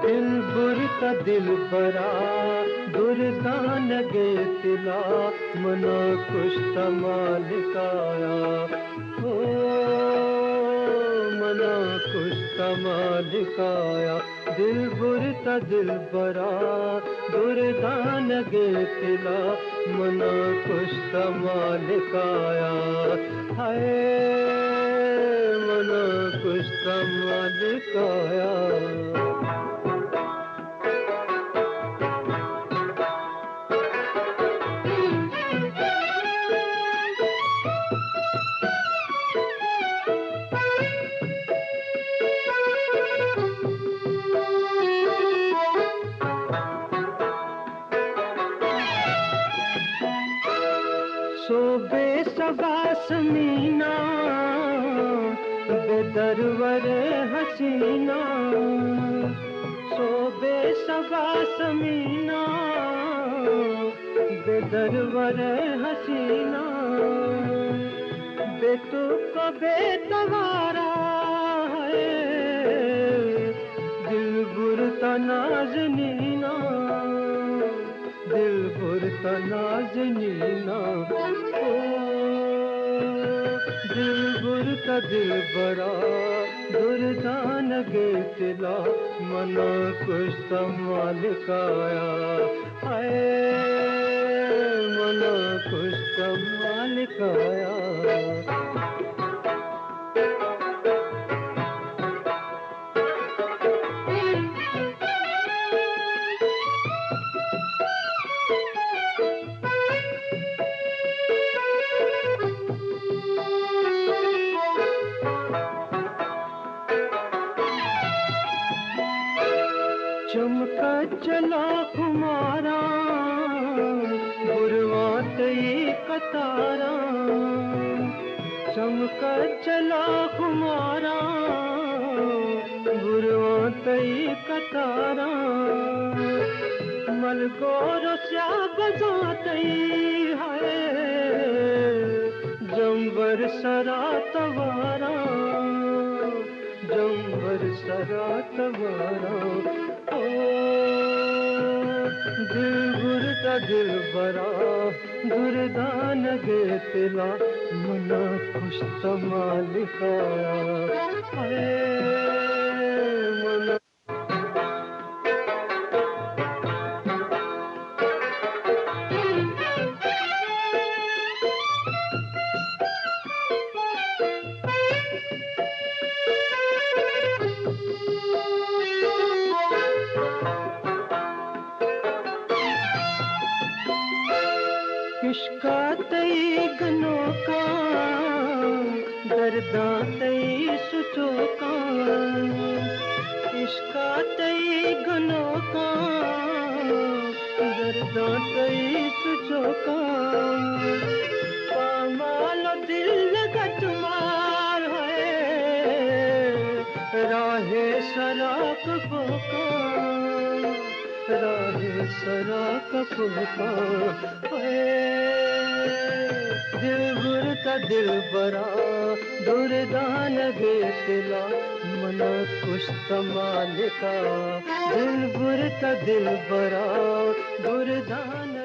दिल बुरता दिल बरा दुर्दान गे तिला मना कुछ मालिकाया हो मना कुछ मालिकाया दिल बुरता दिल बरा दुर्दान गे तिला मना कुछ मालिकाया हाय मना कुछ मालिकाया शोबे सबास मीना बेदरवर हसीना शोबे सबास मीना बेदरवर हसीना बेतुक बेतवारा है दिल बुरता नाज़नीना दिल बुरता नाज़नीना दिल बुरता दिल बड़ा दुर्दान गे तिला मना कुछ मालिकाया हाय मना कुछ मालिकाया चमका चला कुमारा बुरवातई कतारा चमका चला कुमारा बुरवातई कतारा मलगोर स्या बजातई है जंबर सरा तवारा जंबर सरा तवारा दिल बुरता दिल बरा दुर्दान गे तिला मना खुश मालिकाया मना इश्का तई गनो का दर्दा तई सुचो का इश्का तई गनो का दर्दा तई सुचो का पामालो दिल लगत मार है राहे सराक बोका राहे सराक बोका दिल बुरता दिल बरा दुर्दान गे तिला मना कुछ मालिका दिल बुरता दिल बरा दुर्दान